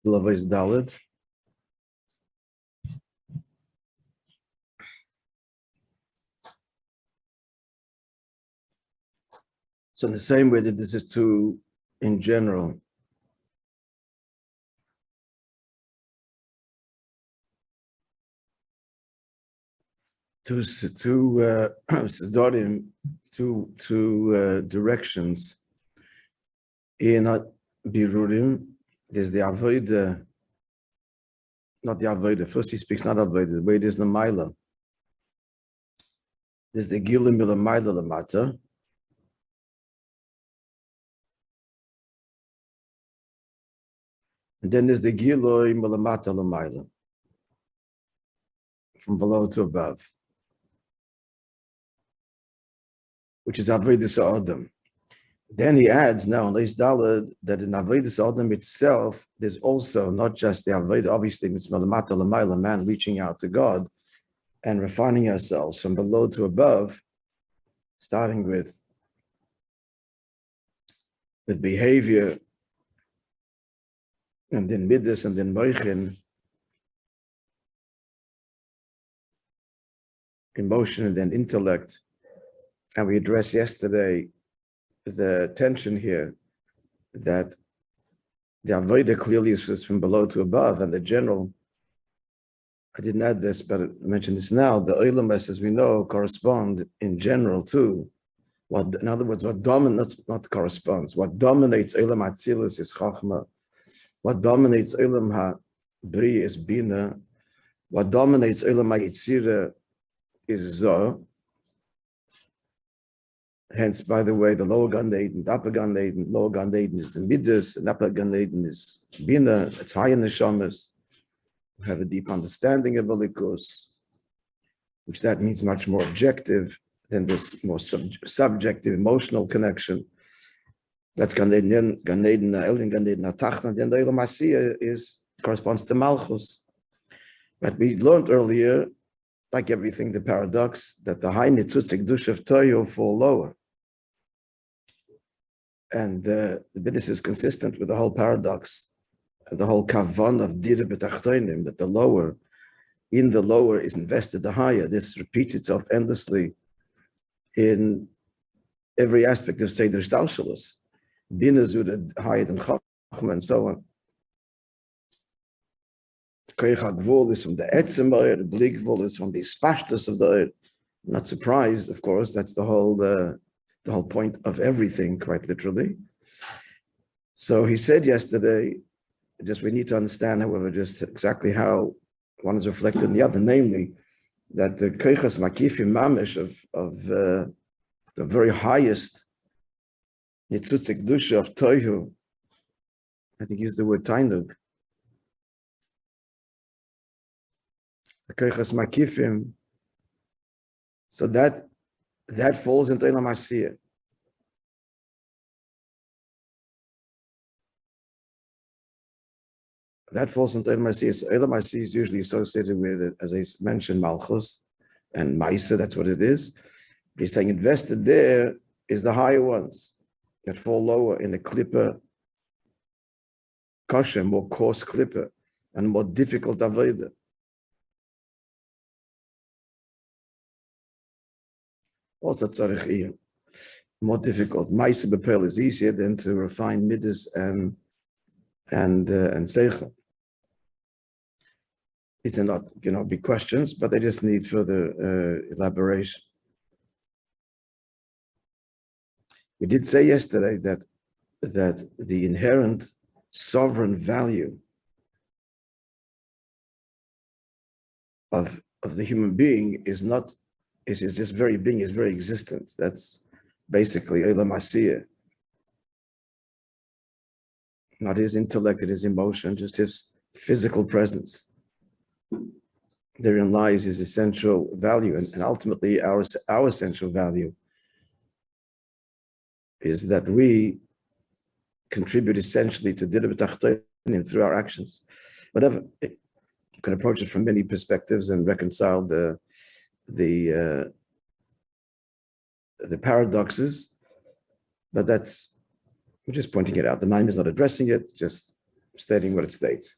Lavais Dalet. So in the same way that this is true in general, two directions in Birurim. There's the Avodah, not the Avodah. First he speaks not Avodah, the way there's the Mile. There's the Gilim Mila Mile Lamata. And then there's the Giloi Milamata Lamaila, from below to above, which is Avodas Adam. Then he adds now in Leis Daled that in Avodas Adam itself, there's also not just the Avodah, obviously it's Milamata Lamaila, man reaching out to God and refining ourselves from below to above, starting with behavior, and then midas, and then moichin, emotion, and then intellect. And we addressed yesterday the tension here that the avodah clearly is from below to above, and the general, I didn't add this, but I mentioned this now, the oilames, as we know, correspond in general to what, in other words, what dominates, not corresponds, what dominates oilam atzilus is chachma. What dominates Olam HaBri is Bina. What dominates Olam HaYitzira is Zoh. Hence, by the way, the lower Gan Eden, the upper Gan Eden, lower Gan Eden is the Midas, and upper Gan Eden is Bina. It's high in the Shamas. We have a deep understanding of Alikus, which that means much more objective than this more subjective, emotional connection. That's Gan Eden, Elin Gan Eden, Atachna. Then the Elam Asiya corresponds to Malchus. But we learned earlier, like everything, the paradox that the high Nitzutzik Dush of Toyo fall lower. And the Bidis is consistent with the whole paradox, the whole kavan of Dira B'tachtoinim, that the lower, in the lower is invested the higher. This repeats itself endlessly in every aspect of Seder Shtalshalos. Bina Zuda higher than Chachma and so on. Koyach HaGvul is from the Etzem Eir, the Bli Gvul is from the Spashtus of the Eir. Not surprised, of course, that's the whole point of everything, quite literally. So he said yesterday, just we need to understand, however, just exactly how one is reflected in the other, namely, that the Koyachas Makifim Mamish of the very highest Nitzutzik Dusha of Toihu, I think he used the word Tainug. The Koyachas Makifim, so that falls into Elam Asiyah. That falls into Elam Asiyah. So Elam Asiyah is usually associated with, as I mentioned, Malchus and Maisa, that's what it is. He's saying invested there is the higher ones that fall lower in the klippa, kosher, more coarse klippa, and more difficult avodah. Also tzarich iyun, more difficult. Maisa b'pel is easier than to refine midas and seichel. These are not, big questions, but they just need further elaboration. We did say yesterday that the inherent sovereign value of the human being is just very being, his very existence. That's basically Elam Asiyah. Not his intellect, his emotion, just his physical presence. Therein lies his essential value, and ultimately our essential value is that we contribute essentially to Dira B'tachtonim through our actions. Whatever, you can approach it from many perspectives and reconcile the paradoxes, but we're just pointing it out. The mind is not addressing it, just stating what it states.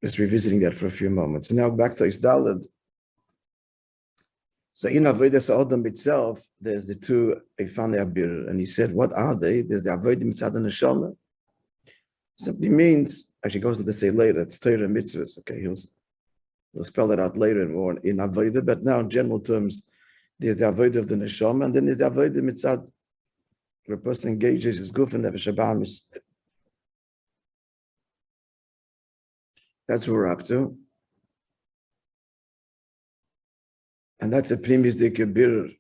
Just revisiting that for a few moments. Now back to Isdalad. So in Avodas Adam itself, there's the two Eifane Abir, and he said, what are they? There's the Avodah Mitzad Neshama. Simply means, actually goes on to say later, it's Torah mitzvahs. Okay, he'll spell that out later and more in Avodah, but now in general terms, there's the Avodah of the Neshama, and then there's the Avodah Mitzad, where a person engages his guf and nefesh habahamis. That's what we're up to. And that's a primis de kebir.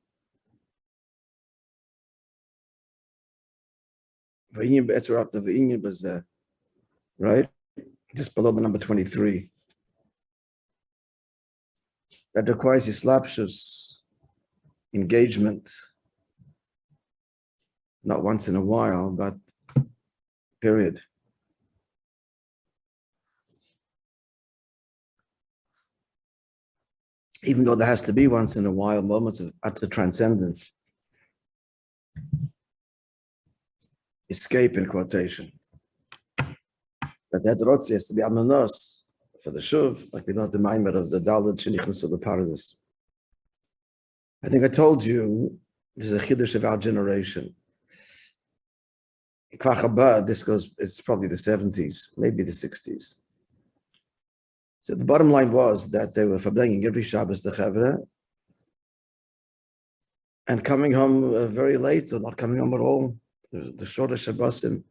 V'inyan be'etzer up to v'inyan b'zeh. Right? Just below the number 23. That requires islapshus, engagement, not once in a while, but period. Even though there has to be once in a while moments of utter transcendence, escape in quotation. But that rotzi has to be amanos for the shuv, like we know the maamer of the Daled Shenichnas of the Paradise. I think I told you there's a chiddush of our generation. In Chabad, it's probably the 70s, maybe the 60s. So the bottom line was that they were verbringing every Shabbos the Chevra and coming home very late or not coming home at all. The shorter Shabbosim,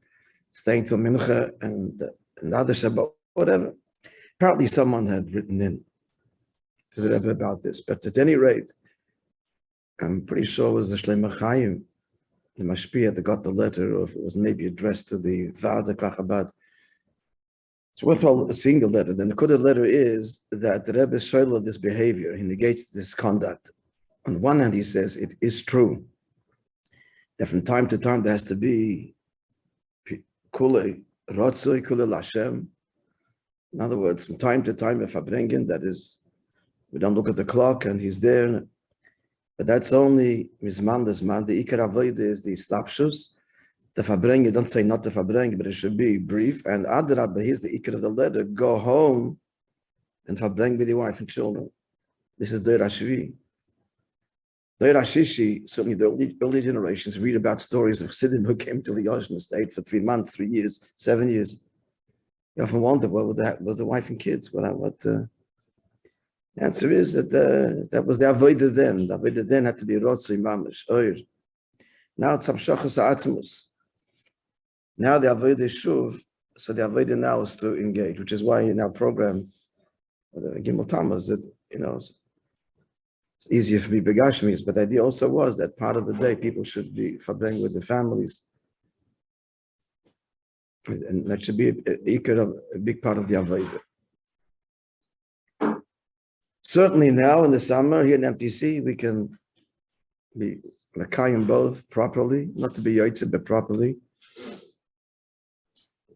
staying till Mincha and another Shabbat, whatever. Apparently someone had written in to the Rebbe about this, but at any rate, I'm pretty sure it was the Shleimah Chaim, the Mashpia that got the letter, or if it was maybe addressed to the Vada Chabad. It's worthwhile seeing the letter. The Nekuda letter is that the Rebbe shows this behavior. He negates this conduct. On the one hand, he says it is true that from time to time there has to be kule rotzoi, kule lashem. In other words, from time to time, if I bring in, that is, we don't look at the clock and he's there. But that's only mizman desman. The ikar avodah is the slapshus. The fabring, you don't say not the fabring, but it should be brief. And adrabah, here's the ikar of the letter: go home and fabring with your wife and children. This is Deir Hashvi. Deir Hashishi, certainly the early generations read about stories of Chassidim who came to the Yoshin estate for 3 months, 3 years, 7 years. You often wonder what was the wife and kids. The answer is that that was the avodah then. The avodah then had to be rotzei mamish oir. Now it's hamshachas ha'atzmus. Now the avodah is shuv, so the avodah now is to engage, which is why in our program, the Gimel Tammuz, that it's easier for me begashmis, but the idea also was that part of the day people should be fabring with the families, and that should be a big part of the avodah. Certainly now in the summer here in MTC, we can be makayim both properly, not to be yaitze, but properly.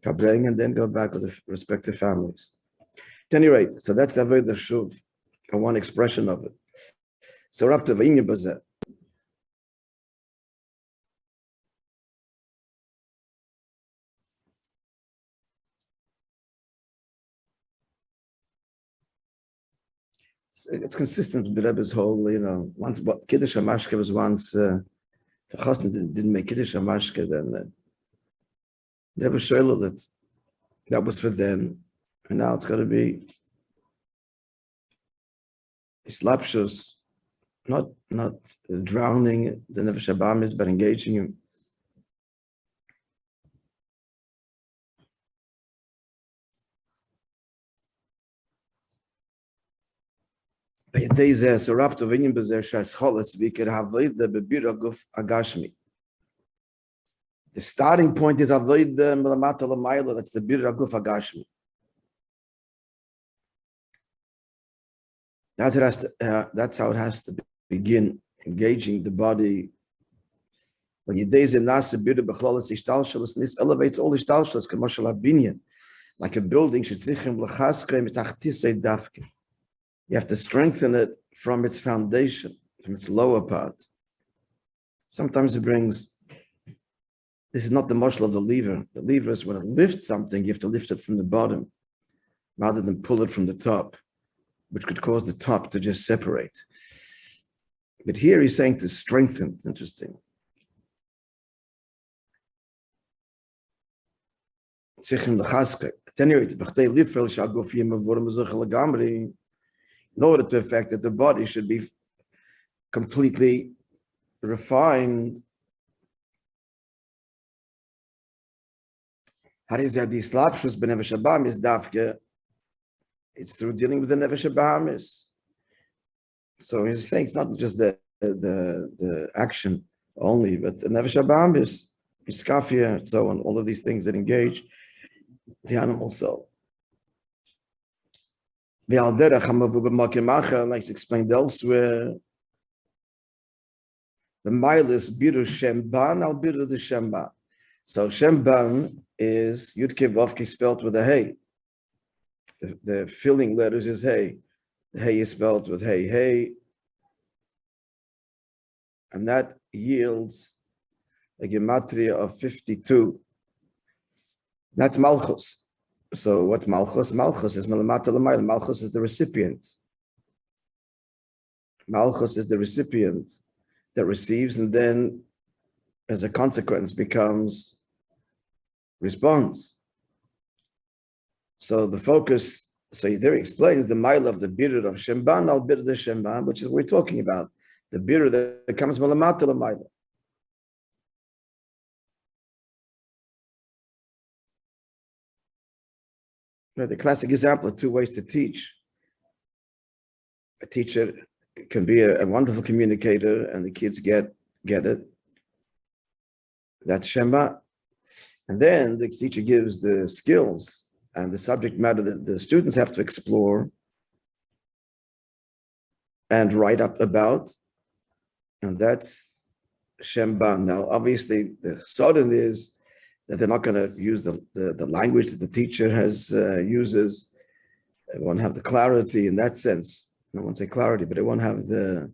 Fabring and then go back with the respective families. At any rate, so that's the avodah shuv, and one expression of it. So we're up to v'inyan b'zeh. It's consistent with the Rebbe's whole, once Kiddush HaMashke was once, the Chasna didn't make Kiddush HaMashke, then the Rebbe showed that was for them, and now it's got to be Islapshus, not drowning the Nefesh Habahamis, but engaging him. The starting point is avoid the melamata l'mayla. That's the bir aguf agashmi. That's how it has to begin engaging the body. When you days in nasa bir bechlolus ishtalshalos, this elevates all ishtalshalos commercial abinyan, like a building should sichim l'chaskei mitachtisei dafke. You have to strengthen it from its foundation, from its lower part. Sometimes it brings This is not the muscle of the lever. The lever is when it lifts something, you have to lift it from the bottom rather than pull it from the top, which could cause the top to just separate. But here he's saying to strengthen. Interesting. In order to effect that the body should be completely refined. It's through dealing with the nefesh habahamis. So he's saying it's not just the action only, but the nefesh habahamis, iskafia, and so on, all of these things that engage the animal soul. Like explained elsewhere, the milus biru Shamban al biru the Shamban. So Shamban is Yudke Vavke spelled with a hey. The filling letters is hey. The hey is spelled with hey. And that yields a gematria of 52. That's Malchus. So what's Malchus? Malchus is Melamata Lamayla. Malchus is the recipient. Malchus is the recipient that receives and then as a consequence becomes response. So the focus, so there he explains the mile of the birur of Shamban al birur the Shamban, which is what we're talking about. The birur that comes Melamata Lamayla. The classic example of two ways to teach. A teacher can be a wonderful communicator and the kids get it. That's Shema. And then the teacher gives the skills and the subject matter that the students have to explore and write up about. And that's Shamban. Now, obviously, the sudden is that they're not going to use the language that the teacher uses. They won't have the clarity in that sense. I won't say clarity, but they won't have the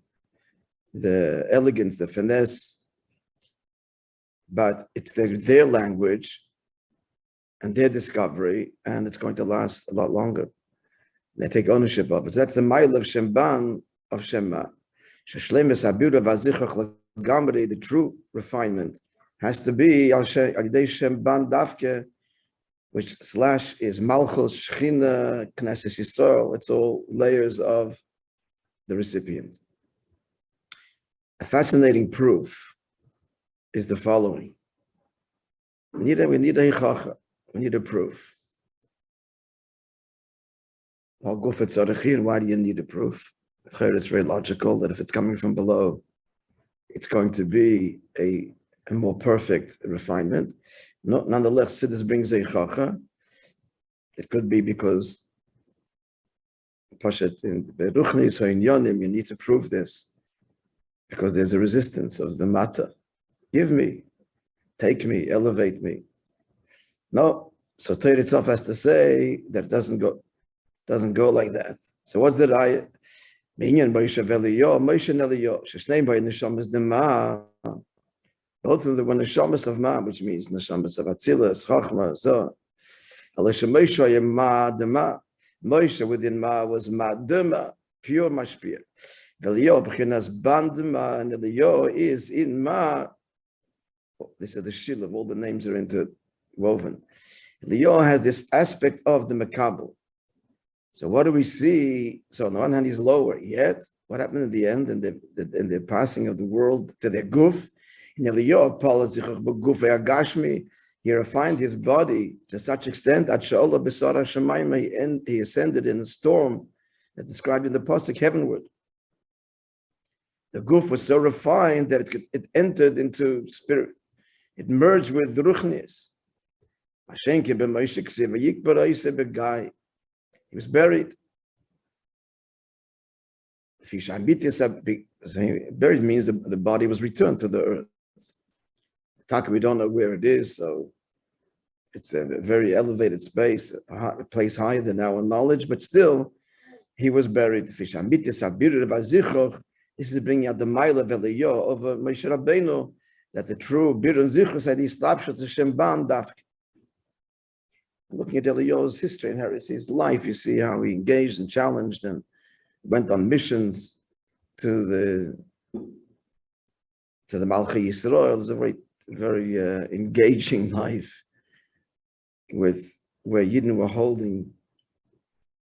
elegance, the finesse. But it's their language and their discovery, and it's going to last a lot longer. They take ownership of it. So that's the Mile of Shamban of Shema. The true refinement has to be Shamban Dafke, which slash is Malchus, Shechina, Knesset Yisrael. It's all layers of the recipient. A fascinating proof is the following. We need a hichacha. We need a proof. Why do you need a proof? It's very logical that if it's coming from below, it's going to be a more perfect refinement. Nonetheless, Siddur brings a chacha. It could be because Pashat in Beruchnis or in Yonim, you need to prove this because there's a resistance of the matter. Give me, take me, elevate me. No, so Torah itself has to say that it doesn't go like that. So what's the raya? Moishe Vehoyo, Moishe and Eliyo. Sheshneim by neshamas dema. Both of them were neshamas of ma, which means neshamas of Atzilas, Chachma, so. Elisha Moishe ma dema. Moishe within ma was ma dema, pure mashpia. Vehoyo b'chinas ban dema, and Eliyo is in ma. This is the shilov. All the names are interwoven. Eliyo has this aspect of the makabel. So what do we see? So on the one hand, he's lower. Yet, what happened in the end, in the passing of the world to their guf? He refined his body to such extent that he ascended in a storm that's described in the pasuk heavenward. The guf was so refined that it entered into spirit. It merged with the ruchnis. He was buried. Buried means the body was returned to the earth. We don't know where it is, so it's a very elevated space, a place higher than our knowledge, but still, he was buried. This is bringing out the Mile of Vehoyo over Moshe Rabbeinu, that the true birur zichus are these slapshot to Shamban dafke. Looking at Eliyahu's history and his life, you see how he engaged and challenged and went on missions to the Malchi Yisrael. It's a very engaging life with where Yidden were holding,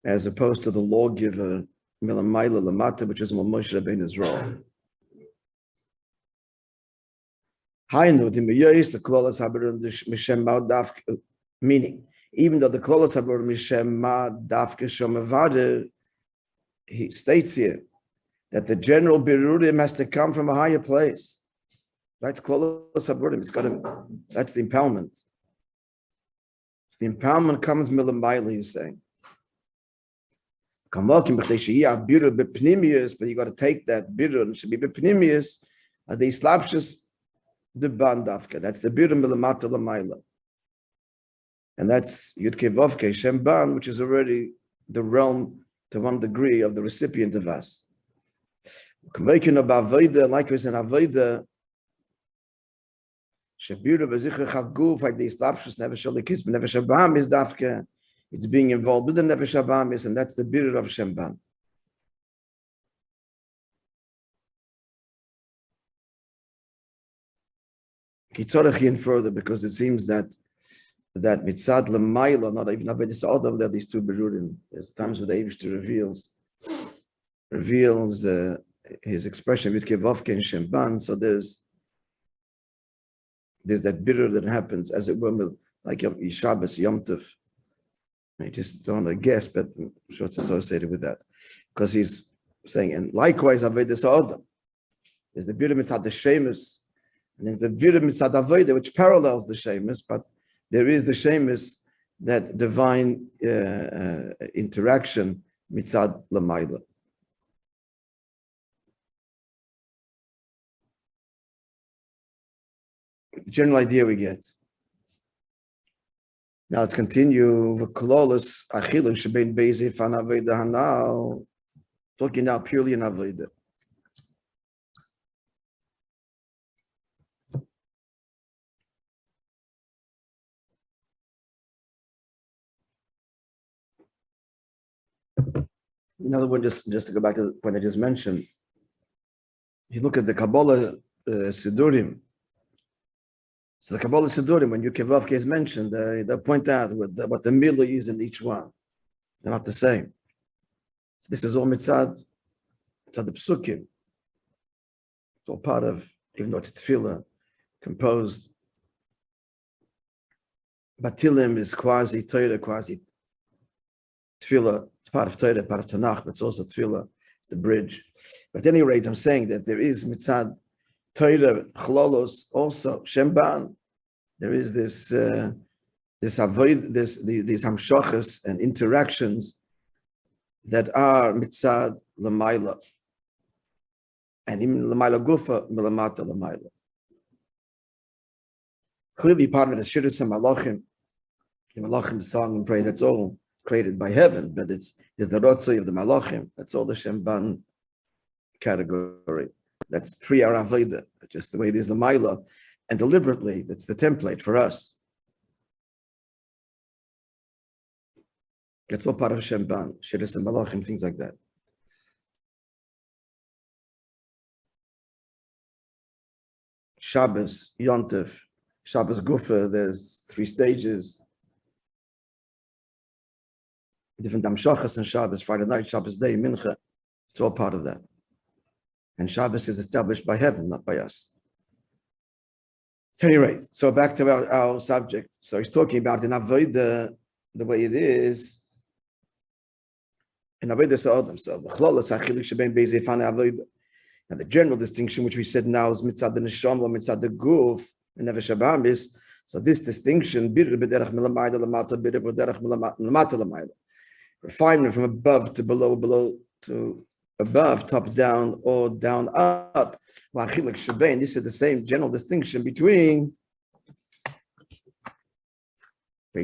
as opposed to the lawgiver Mile Lamata, which is Moishe Rabbeinu's role. Meaning, even though the colorless haber mishema dafke shomavade, he states here that the general birurim has to come from a higher place. That's colorless haberim. It's got to. That's the empowerment. The empowerment comes milamayla. He's saying. But you got to take that birur and should be bepnimius. The slapshus the bandafka. That's the birur milamata lamayla. And that's Yudke Vovke Shamban, which is already the realm to one degree of the recipient of us. Like we said, Avodah, Shabira Bezicher Chaguf, like the Islapshus Nefesh Alikis, Nefesh Abam is Dafke. It's being involved with the Nefesh Abam is, and that's the birur of Shamban. Kitzorach further, because it seems that mitzad l'mayla, not even Avodas Adam, there are these two berurim. There's times where the Eivishter reveals his expression with kevavke and Shamban. So there's that birur that happens, as it were, like Shabbos, Yom Tov. I just don't want to guess, but I'm sure it's associated with that, because he's saying, and likewise Avodas Adam. There's the birur mitzad the shemus, and there's the birur mitzad Avodah, which parallels the shemus, but there is the shemus, that divine interaction mitzad l'mayla. The general idea we get. Now let's continue. Colorless achilin shebein beizeh fan avodah hanal. Talking now purely in avodah. Another one, just to go back to the point I just mentioned. You look at the Kabbalah Sidurim. So the Kabbalah Sidurim, when Yukevavke is mentioned, they point out what the milah is in each one. They're not the same. So this is all mitzad the psukim. It's all part of, even though it's tefillah, composed. Batilim is quasi Torah, quasi tefillah. It's part of Torah, part of Tanakh, but it's also tefillah. It's the bridge. But at any rate, I'm saying that there is mitzad Torah, chlolos, also Shamban. There is these hamshachas and interactions that are mitzad l'mayla, and even l'mayla gufa, milamata l'mayla. Clearly, part of it is shirus and malachim. The malachim song and prayer, that's all created by heaven, but there's the rotzoi of the malachim. That's all the Shamban category. That's pre-Araveda, just the way it is the Maila. And deliberately, that's the template for us. That's all part of Shamban, Shiris and Malachim, things like that. Shabbos, Yontif, Shabbos Gufa, there's 3 stages. Different Damshachas and Shabbos, Friday night, Shabbos day, Mincha. It's all part of that. And Shabbos is established by heaven, not by us. At any rate, so back to our subject. So he's talking about in Avodah, the way it is. In Avodah Sa'odam, so and the general distinction, which we said now, is mitzad the neshama, mitzad the guf, and never shabam is. So this distinction, refinement from above to below, below to above, top down, or down up. This is the same general distinction between the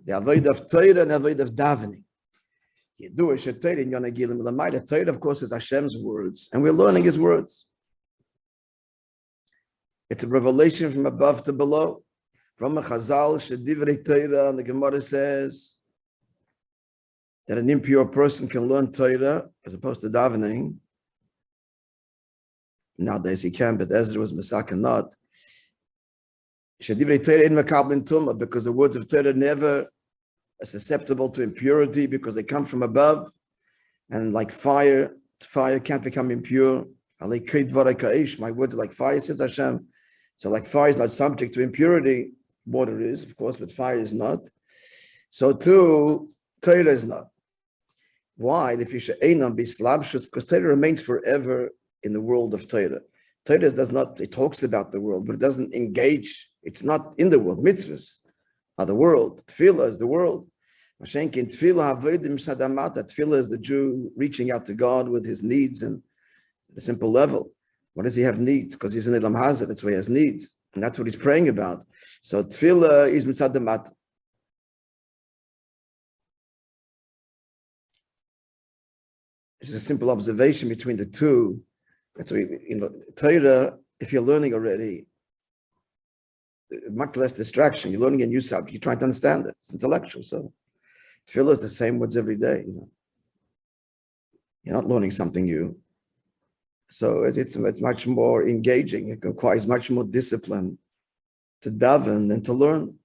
avodah of Torah and avodah of davening. Torah, of course, is Hashem's words, and we're learning His words. It's a revelation from above to below. From a Chazal, Shedivrei Torah, and the Gemara says that an impure person can learn Torah as opposed to davening. Nowadays he can, but Ezra was Masaka not. Shedivrei Torah in Mekablin Tumah, because the words of Torah never are susceptible to impurity because they come from above, and like fire can't become impure. My words are like fire, says Hashem. So like fire is not subject to impurity. Water is, of course, but fire is not. So too, Torah is not. Why? Because Torah remains forever in the world of Torah. Torah does not, it talks about the world, but it doesn't engage. It's not in the world. Mitzvahs are the world. Tefillah is the world. Tefillah is the Jew reaching out to God with his needs and at a simple level. Why does he have needs? Because he's in Elam Hazard, that's why he has needs. And that's what he's praying about. So Tefillah is mitzad damata. It's a simple observation between the two. That's why, Torah, if you're learning already, much less distraction. You're learning a new subject. You're trying to understand it. It's intellectual. So Tefillah is the same words every day. You're not learning something new. So it's much more engaging. It requires much more discipline to daven than to learn.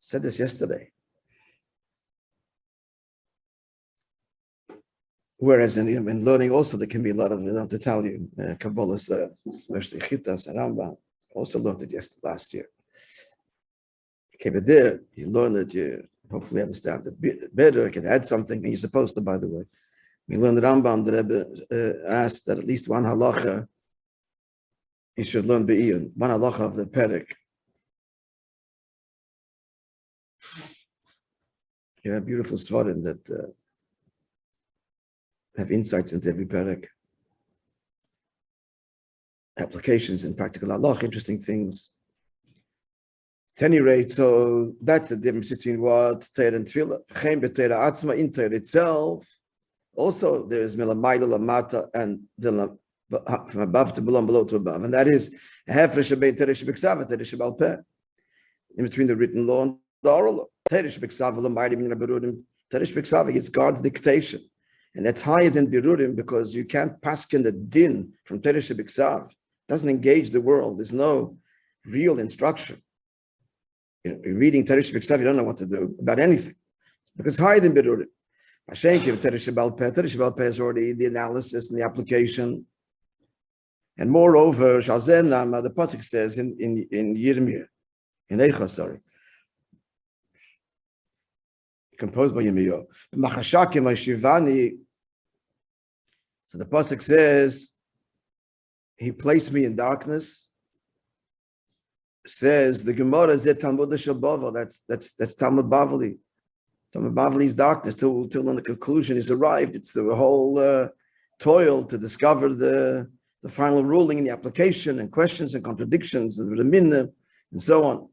Said this yesterday. Whereas in learning also, there can be a lot of, I don't have to tell you, Kabbalah, especially Chitas and Rambam, also learned it last year. Okay, but there, you learn it, you hopefully understand it better, you can add something, and you're supposed to, by the way. We learned the Rambam, the Rebbe asked that at least one halacha, you should learn Be'iyun, one halacha of the Perek. You have beautiful svarim that have insights into every Perek. Applications in practical halacha, interesting things. At any rate, so that's the difference between what Torah and Tefillah. In Torah itself, also there is Mile of Shamban and from above to below, below to above, and that is in between the written law and the oral law. It's God's dictation, and that's higher than Birurim because you can't paskin the din from Teresh B'Ksav. It doesn't engage the world. There's no real instruction. You're reading Teresh B'Ksav, you don't know what to do about anything. Because it's higher than Birurim. Teresh B'Al Peh is already the analysis and the application. And moreover, Shalzen, the pasuk says in Yirmiyah, in Eicha, sorry, composed by Yirmiyahu. So the pasuk says, he placed me in darkness. Says the Gemara is Talmud Shel Bavel. That's Talmud Bavli. Talmud Bavli's darkness till on the conclusion is arrived. It's the whole toil to discover the final ruling in the application and questions and contradictions and the minna and so on.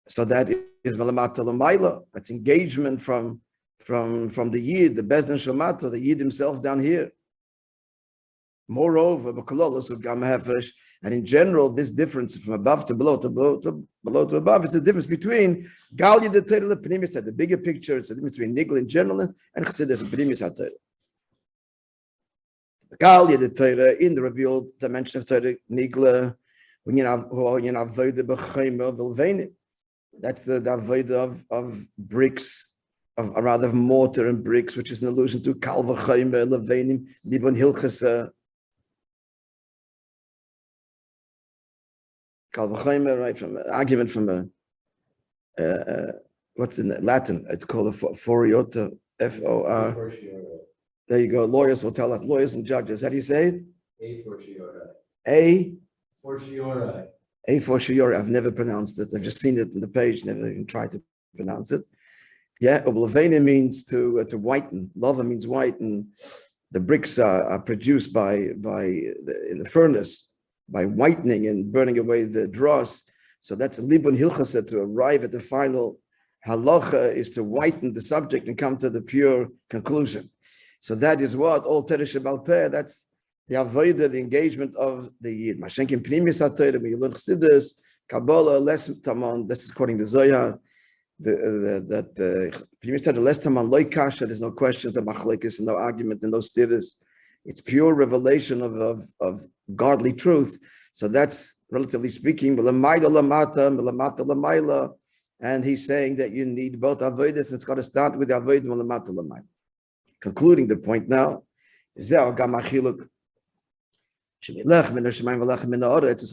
So that is Malamata Lamaila. That's engagement from the Yid, the Bezdin Shamata, the Yid himself down here. Moreover, and in general, this difference from above to below to above is the difference between Galya the Torah Pnimis at the bigger picture. It's the difference between Nigla in general and Chassidus and Pnimis HaTorah. Galya the Torah in the revealed dimension of Torah Nigla when you have that's the avodah of bricks, of rather mortar and bricks, which is an allusion to Kal v'chayim levenim libon hilchasa. Kal v'chayim, right, from an argument from what's in Latin? It's called a foriota, F-O-R. There you go. Lawyers will tell us. Lawyers and judges. How do you say it? A fortiori. A fortiori. I've never pronounced it. I've just seen it on the page. Never even tried to pronounce it. Yeah, Oblavena means to whiten. Lava means white, and the bricks are produced in the furnace by whitening and burning away the dross. So that's Libun Hilchasa, to arrive at the final halacha is to whiten the subject and come to the pure conclusion. So that is what all Torah Shebal Peh, that's the avodah, the engagement of the Yid. Mashenkin Pnimis HaTorah, when you learn Chassidus, Kabbalah, less Tamon, this is quoting the Zohar, that Pnimis HaTorah, less Tamon, Loi Kasha, there's no question, the Machlekes, and no argument, and no stirs. It's pure revelation of godly truth. So that's, relatively speaking, and he's saying that you need both avodas, and it's got to start with the avodah. Concluding the point now, this all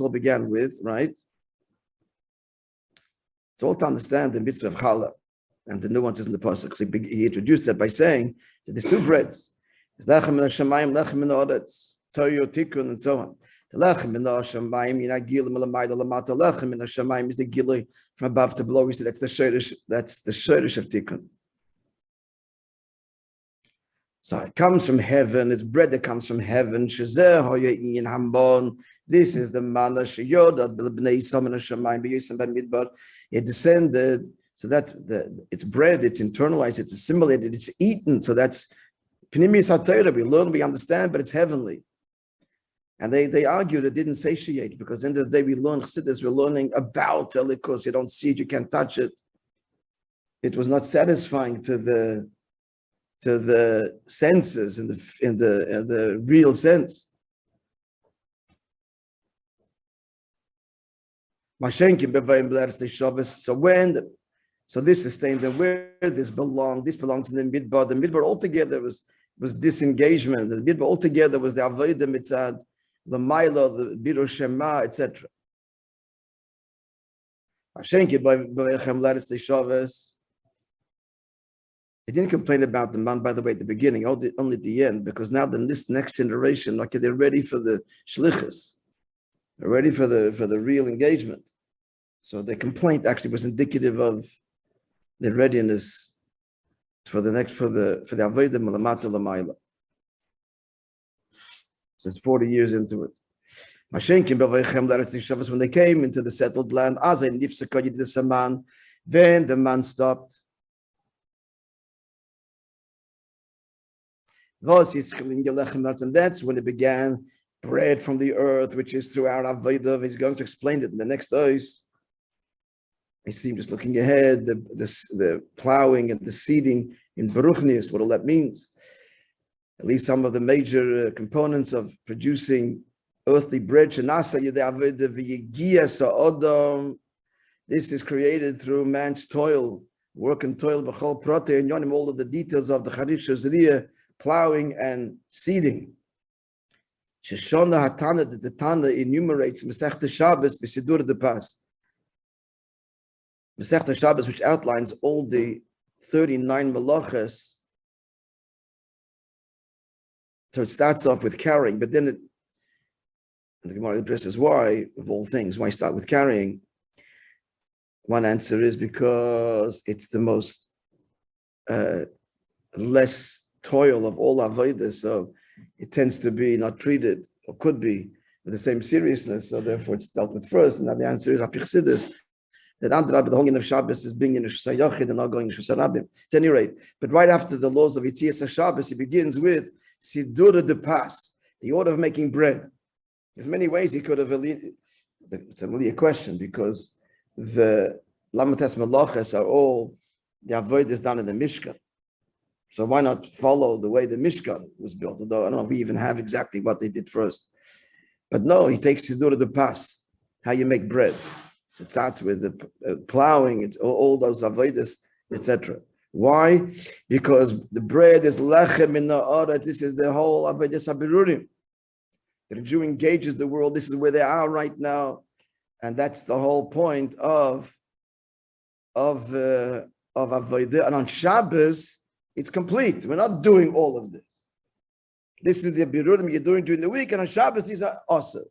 began with, right? It's all to understand the mitzvah of challah and the nuances in the pasuk. So he introduced that by saying that there's two breads. There's lechem min hashamayim, lechem min haaretz, toyo, tikkun, and so on. The lechem min hashamayim, yinagil milamayda lamata. Lechem min hashamayim is the gilui from above to below. We said that's the shorish of tikkun. So it comes from heaven. It's bread that comes from heaven. Shezeh hoya in hambon. This is the manna sheyodat b'nei Yisrael min hashamayim b'yisam b'midbar. It descended. So that's it's bread. It's internalized. It's assimilated. It's eaten. So that's Pnimis HaTorah. We learn, we understand, but it's heavenly. And they argued it didn't satiate, because at the end of the day we learn Chassidus, we're learning about Elikus. You don't see it, you can't touch it. It was not satisfying to the senses in the real sense. So this sustained them where this belongs. This belongs in the midbar. The midbar altogether was disengagement. The midbar altogether was the avodah mitzad, the Mile, the Birur Shema, etc. He didn't complain about the man, by the way, at the beginning, only at the end, because now this next generation, okay, they're ready for the shlichus. They're ready for the real engagement. So the complaint actually was indicative of the readiness for the avodah milamata lamayla. It's 40 years into it. When they came into the settled land, then the man stopped. And that's when it began, bread from the earth, which is throughout avodah. He's going to explain it in the next verse. I see him just looking ahead, the plowing and the seeding in Baruchnius, what all that means. At least some of the major components of producing earthly bread. This is created through man's toil, work and toil, and all of the details of the Charish Zriya, plowing and seeding. The Tana enumerates Masechta Shabbos b'Sidur de Pas. Masechta Shabbos, which outlines all the 39 malachas. So it starts off with carrying, but then the Gemara addresses why, of all things, why start with carrying. One answer is because it's the most less toil of all avodah, so it tends to be not treated, or could be, with the same seriousness, so therefore it's dealt with first. And now the answer is Chassidus, that the whole of Shabbos is being in a Shusayachid and not going to Shusarabim. At any rate, but right after the laws of Yitzias Shabbos, he begins with Sidura de Pas, the order of making bread. There's many ways he could have. It's really a question, because the Lamates Malachas are all, the avodah is done in the Mishkan. So why not follow the way the Mishkan was built? Although I don't know if we even have exactly what they did first. But no, he takes Sidura de Pas, how you make bread. So it starts with the plowing, it's all those avodas, etc. Why? Because the bread is lechem in the aret. This is the whole avodas habirurim. The Jew engages the world. This is where they are right now, and that's the whole point of avodah. And on Shabbos, it's complete. We're not doing all of this. This is the birurim you're doing during the week, and on Shabbos these are awesome.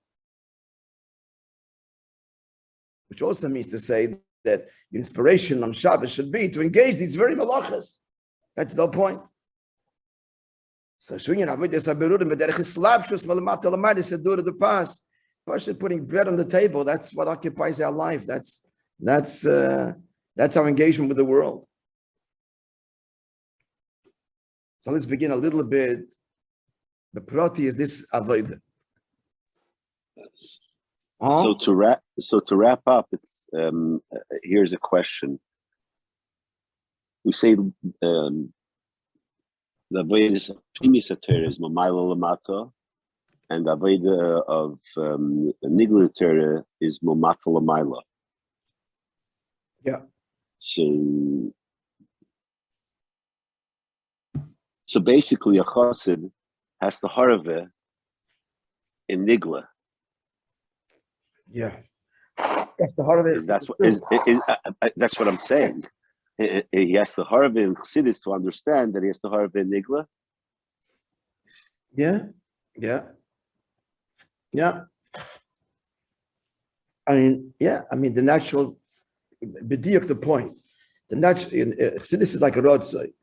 Which also means to say that the inspiration on Shabbos should be to engage these very malachas. That's the point. So, putting bread on the table. That's what occupies our life. That's our engagement with the world. So let's begin a little bit. The prati is this avodah. So to wrap up, it's here's a question. We say the avodah is Mile Lamata, and the avodah of Nigla Torah is Momata Lamaila. Yeah. So basically, a chassid has the harveh in Nigla. Yeah. That's the heart of it. That's what I'm saying. He has the harveh in chassidus to understand that he has the harveh in Nigla. Yeah. I mean, the natural, b'diuk the point. The natural, chassidus is like a roadside.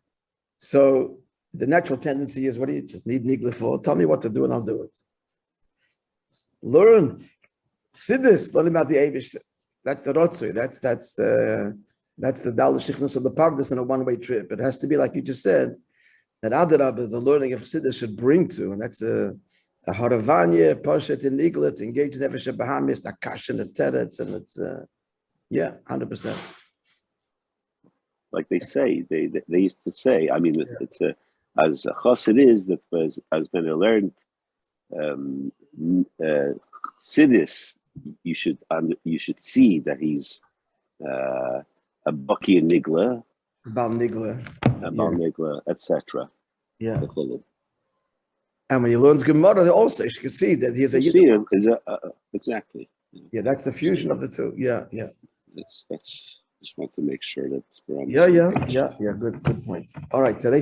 So the natural tendency is, what do you just need Nigla for? Tell me what to do and I'll do it. Learn. Chassidus, learn about the Eivish. That's the roadside. That's the Dal Shichnas of the Pardes in a one-way trip. It has to be, like you just said, that Adarabah, the learning of Chassidus should bring to, and that's a Haravanya, Poshet in Nigla, to engage in Nefesh Bahamis, Akash and the Teretz, and it's 100%. Like they say, they used to say. I mean, it's as a chassid is that as when I learned Chassidus, you should see that he's a Baki in Nigla, Bal Nigla, etc. Yeah. And when he learns Gemara, also you can see that he has a Yiddish. Exactly. Yeah, that's the fusion of the two. Yeah. That's just want to make sure that's where I'm Yeah. Good point. All right, today.